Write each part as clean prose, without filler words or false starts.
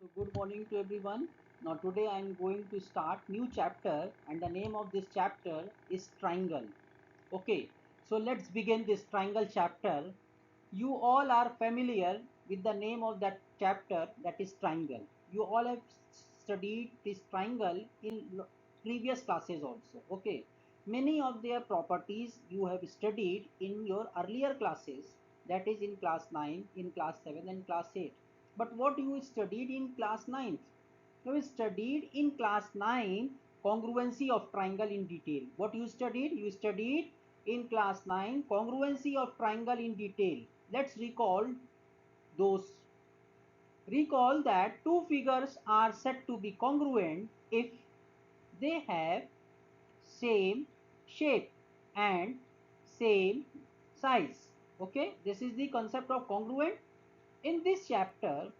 So good morning to everyone. Now today I am going to start new chapter and the name of this chapter is triangle. Okay, so let's begin this triangle chapter. You all are familiar with the name of that chapter, that is triangle. You all have studied this triangle in previous classes also. Okay, many of their properties you have studied in your earlier classes, that is in class 9, in class 7 and class 8. But what you studied in class 9? You studied in class 9 congruency of triangle in detail. What you studied? You studied in class 9 congruency of triangle in detail. Let's those. Recall that two figures are said to be congruent if they have same shape and same size. Okay, this is the concept of congruent. In this chapter,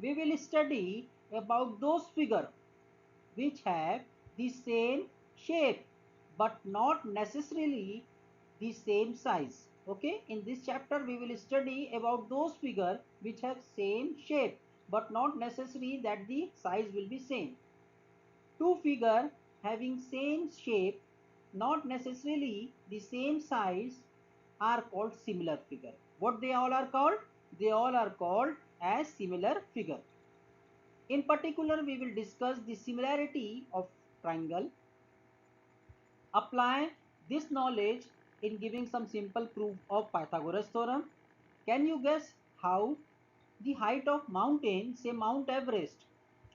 we will study about those figures which have the same shape but not necessarily the same size. Okay, in this chapter we will study about those figures which have same shape but not necessary that the size will be same. Two figures having same shape, not necessarily the same size, are called similar figure. What they all are called? They all are called as similar figure. In particular, we will discuss the similarity of triangle. Apply this knowledge in giving some simple proof of Pythagoras theorem. Can you guess how the height of mountain, say Mount Everest,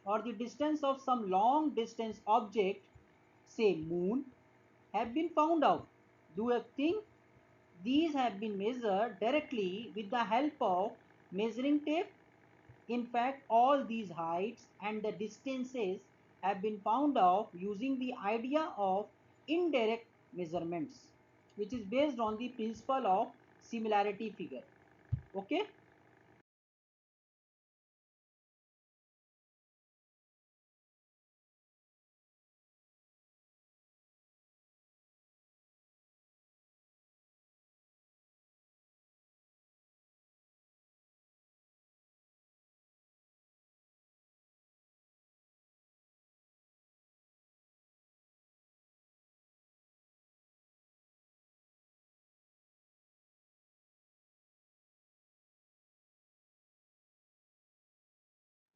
or the distance of some long distance object, say moon, have been found out? Do you think these have been measured directly with the help of measuring tape? In fact, all these heights and the distances have been found out using the idea of indirect measurements, which is based on the principle of similarity figure. Okay.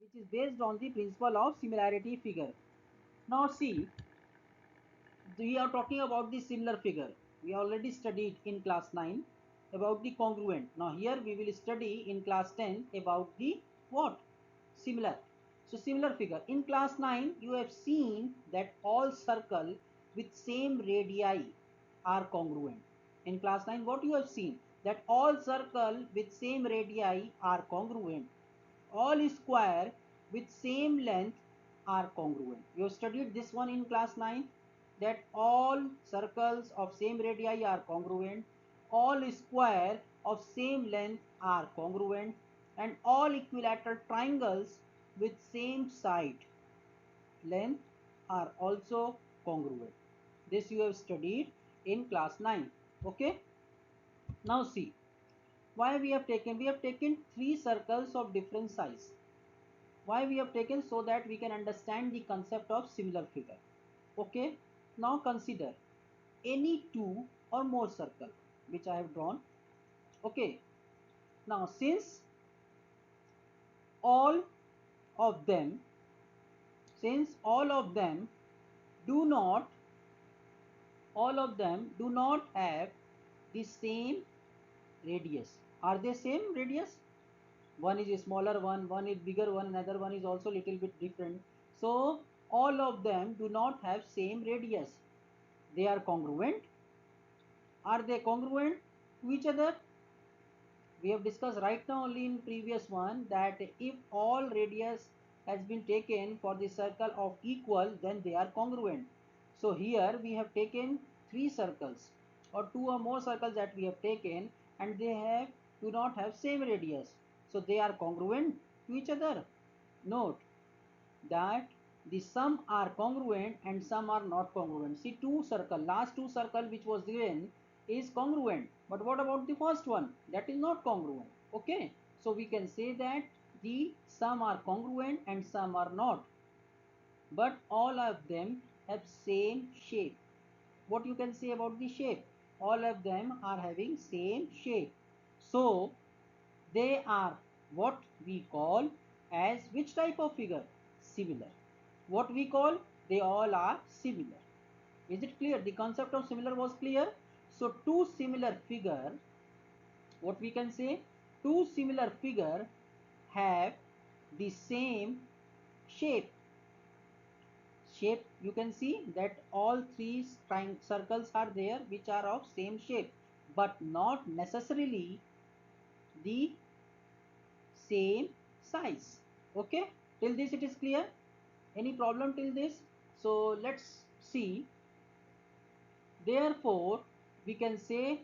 Which is based on the principle of similarity figure. Now see, we are talking about the similar figure. We already studied in class 9 about the congruent. Now here we will study in class 10 about the what? Similar. So similar figure. In class 9 you have seen that all circle with same radii are congruent. In class 9 what you have seen? That all circle with same radii are congruent. All square with same length are congruent. You have studied this one in class 9, that all circles of same radii are congruent, all square of same length are congruent, and all equilateral triangles with same side length are also congruent. This you have studied in class 9. Okay. Now see, why we have taken three circles of different size. Why we have taken? So that we can understand the concept of similar figure. Okay, now consider any two or more circle which I have drawn. Okay, now all of them since do not all of them do not have the same radius. Are they same radius? One is a smaller one is bigger one, another one is also little bit different. So all of them do not have same radius. They are congruent. Are they congruent to each other? We have discussed right now only in previous one that if all radius has been taken for the circle of equal, then they are congruent. So here we have taken three circles or two or more circles that we have taken, and they have do not have same radius, so they are congruent to each other. Note that the some are congruent and some are not congruent. See, last two circle which was given is congruent, but what about the first one? That is not congruent. Okay, so we can say that The some are congruent and some are not, but all of them have same shape. What you can say about the shape? All of them are having same shape. So they are what we call as which type of figure? Similar. What we call? They all are similar. Is it clear? The concept of similar was clear. So two similar figure, what we can say? Two similar figure have the same shape. Shape, you can see that all three circles are there which are of same shape, but not necessarily the same size. Okay, till this it is clear? Any problem till this? So let's see. Therefore we can say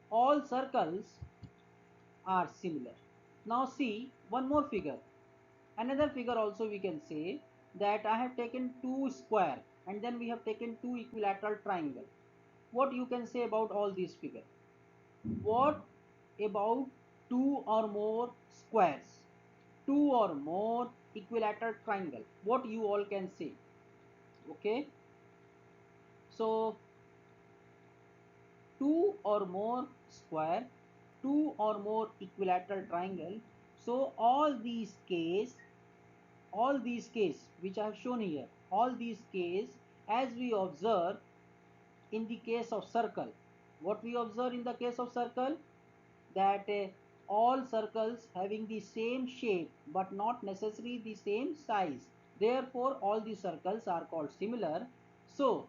all circles are similar. Now see one more figure. Another figure also we can say that I have taken two square and then we have taken two equilateral triangle. What you can say about all these figures? What about two or more squares, two or more equilateral triangle? What you all can say? Okay, so two or more square, two or more equilateral triangle. So all these case which I have shown here, all these case, as we observe in the case of circle, what we observe in the case of circle, that all circles having the same shape but not necessarily the same size, therefore all the circles are called similar. So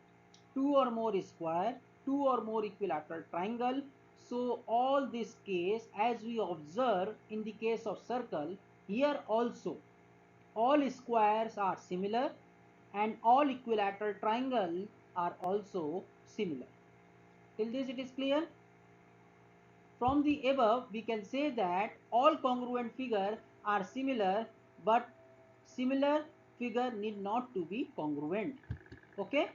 two or more square, two or more equilateral triangle. So all this case, as we observe in the case of circle, here also all squares are similar and all equilateral triangles are also similar. Till this it is clear? From the above we can say that all congruent figures are similar, but similar figure need not to be congruent. Okay?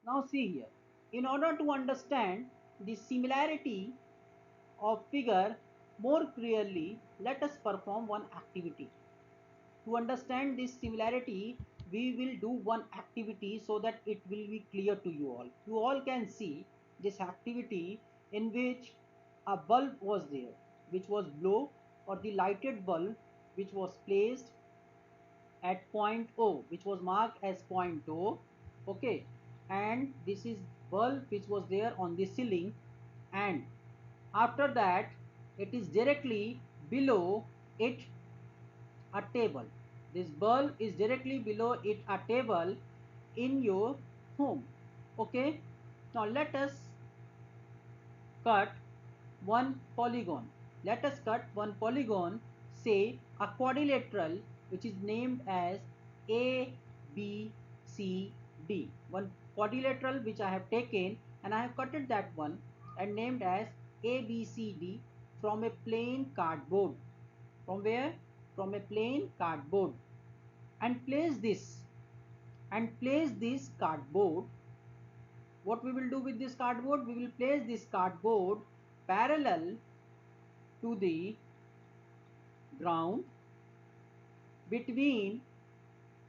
Now see here. In order to understand the similarity of figure more clearly, let us perform one activity. To understand this similarity, we will do one activity so that it will be clear to you all. You all can see this activity in which a bulb was there, which was blue, or the lighted bulb which was placed at point O, which was marked as point O. Okay, and this is bulb which was there on the ceiling, and after that it is directly below it a table. This bulb is directly below it a table in your home. Okay, now let us cut one polygon. Let us cut one polygon, say a quadrilateral which is named as A B C D. One quadrilateral which I have taken and I have cutted that one and named as A B C D from a plain cardboard. From where? From a plain cardboard. And place this cardboard. What we will do with this cardboard? We will place this cardboard parallel to the ground, between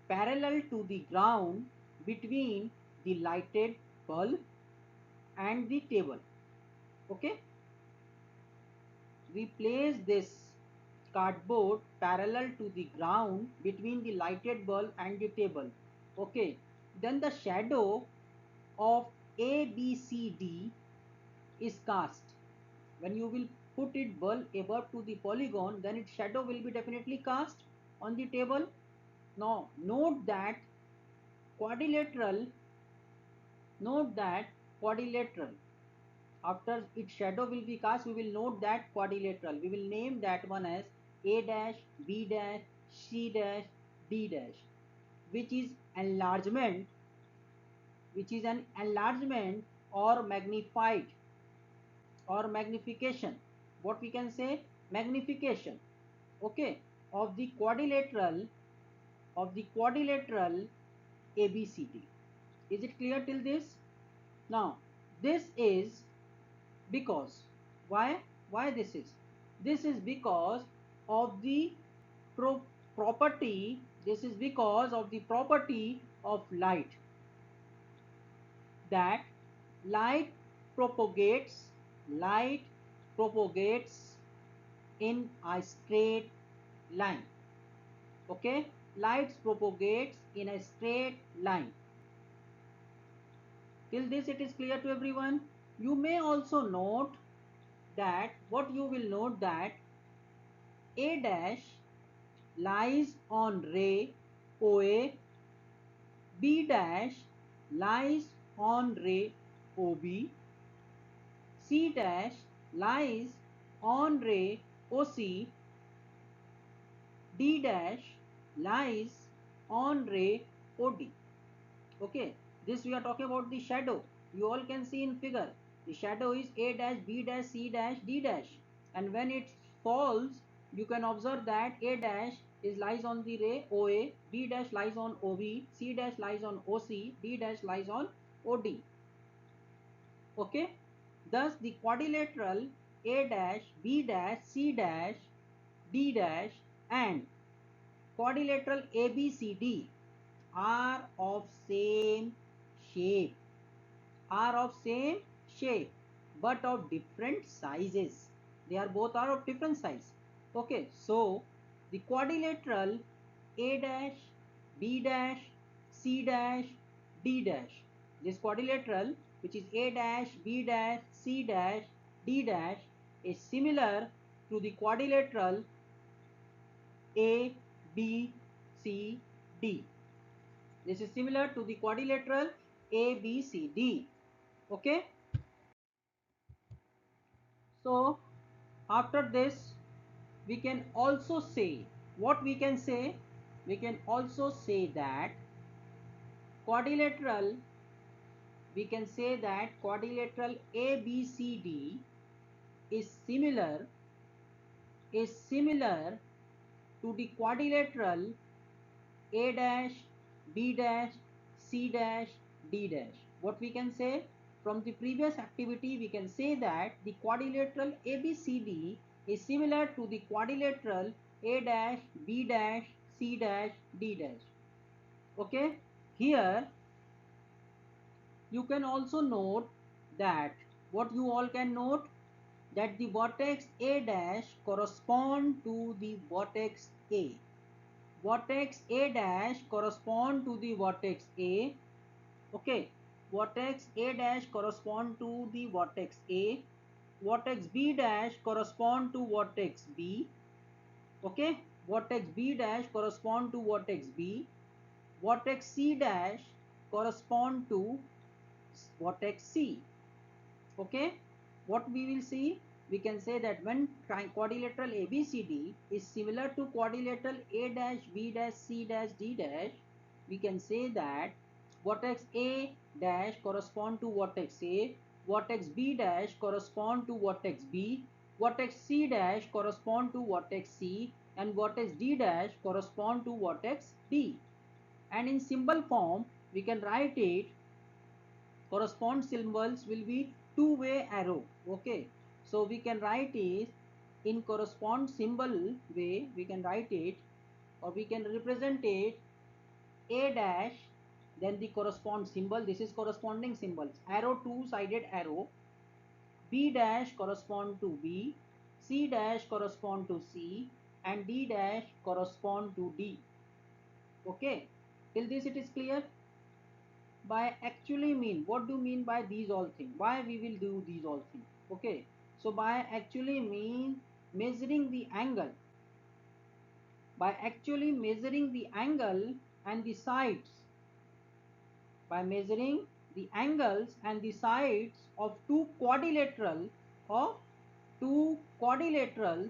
parallel to the ground between the lighted bulb and the table. Okay, we place this cardboard parallel to the ground between the lighted bulb and the table. Okay, then the shadow of ABCD is cast. When you will put it bulb above to the polygon, then its shadow will be definitely cast on the table. Now quadrilateral note that quadrilateral, after its shadow will be cast, we will note that quadrilateral, we will name that one as A dash, B dash, C dash, D dash, which is enlargement, which is an enlargement or magnified or magnification. What we can say? Magnification. Okay, of the quadrilateral ABCD. Is it clear till this? Now, this is because, why? Why this is? This is because of the pro property. This is because of the property of light, that light propagates light propagates in a straight line. Okay, light propagates in a straight line. Till this it is clear to everyone. You may also note that, what you will note, that A dash lies on ray OA, B dash lies on ray OB, C dash lies on ray OC, D dash lies on ray OD. Okay, this we are talking about the shadow. You all can see in figure. The shadow is A dash, B dash, C dash, D dash. And when it falls, you can observe that A dash is lies on the ray OA, B dash lies on OB, C dash lies on OC, D dash lies on OD. Okay, thus the quadrilateral A dash, B dash, C dash, D dash and quadrilateral ABCD are of same shape, are of same shape but of different sizes. They are both are of different size. Okay, so the quadrilateral A dash, B dash, C dash, D dash, this quadrilateral, which is A dash, B dash, C dash, D dash, is similar to the quadrilateral A, B, C, D. This is similar to the quadrilateral ABCD. Okay, so after this we can also say, what we can say? We can also say that quadrilateral, we can say that quadrilateral ABCD is similar to the quadrilateral A dash, B dash, C dash, D dash. What we can say? From the previous activity, we can say that the quadrilateral ABCD is similar to the quadrilateral A dash, B dash, C dash, D dash. Okay? Here, you can also note that, what you all can note, that the vertex A dash correspond to the vertex A. Vertex A dash correspond to the vertex A. Okay, vertex A dash correspond to the vertex A. Vertex B dash correspond to vertex B. Okay, vertex B dash correspond to vertex B. Vertex C dash correspond to vertex C. Okay, what we will see? We can say that when quadrilateral ABCD is similar to quadrilateral A dash, B dash, C dash, D dash, we can say that vertex A dash correspond to vertex A, vertex B dash correspond to vertex B, vertex C dash correspond to vertex C, and vertex D dash correspond to vertex D. And in symbol form, we can write it, correspond symbols will be two-way arrow. Okay, so we can write it in correspond symbol way. We can write it, or we can represent it, A dash, then the correspond symbol, this is corresponding symbols, arrow, two-sided arrow. B dash correspond to B, C dash correspond to C, and D dash correspond to D. Okay, till this it is clear? By actually mean, what do you mean by these all things? Why we will do these all things? Okay, so by actually mean measuring the angle, by actually measuring the angle and the sides, by measuring the angles and the sides of of two quadrilateral,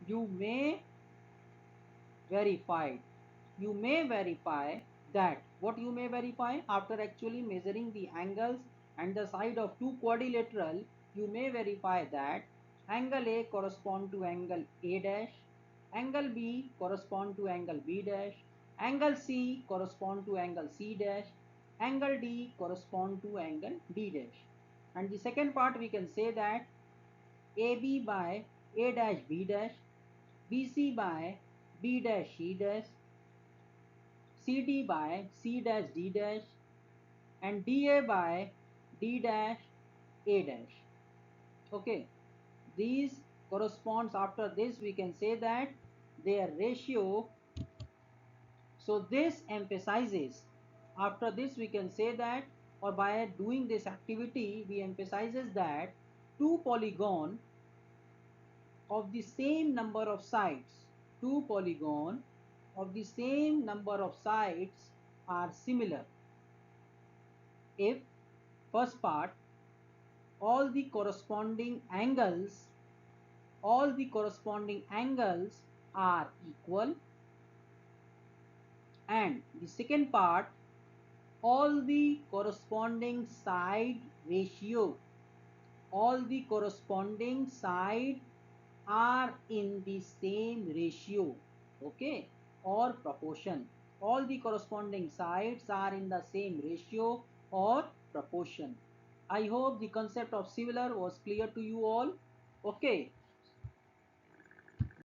you may verify, you may verify that, what you may verify, after actually measuring the angles and the side of two quadrilateral, you may verify that angle A correspond to angle A dash, angle B correspond to angle B dash, angle C correspond to angle C dash, angle D correspond to angle D dash. And the second part we can say that AB by A dash B dash, BC by B dash C dash, CD by C dash D dash, and dA by D dash A dash. Okay, these corresponds, after this we can say that their ratio. So this emphasizes, after this we can say that, or by doing this activity we emphasizes that two polygon of the same number of sides, two polygon of the same number of sides are similar if, first part, all the corresponding angles, all the corresponding angles are equal, and the second part, all the corresponding side ratio, all the corresponding side are in the same ratio, okay, or proportion. All the corresponding sides are in the same ratio or proportion. I hope the concept of similar was clear to you all. Okay,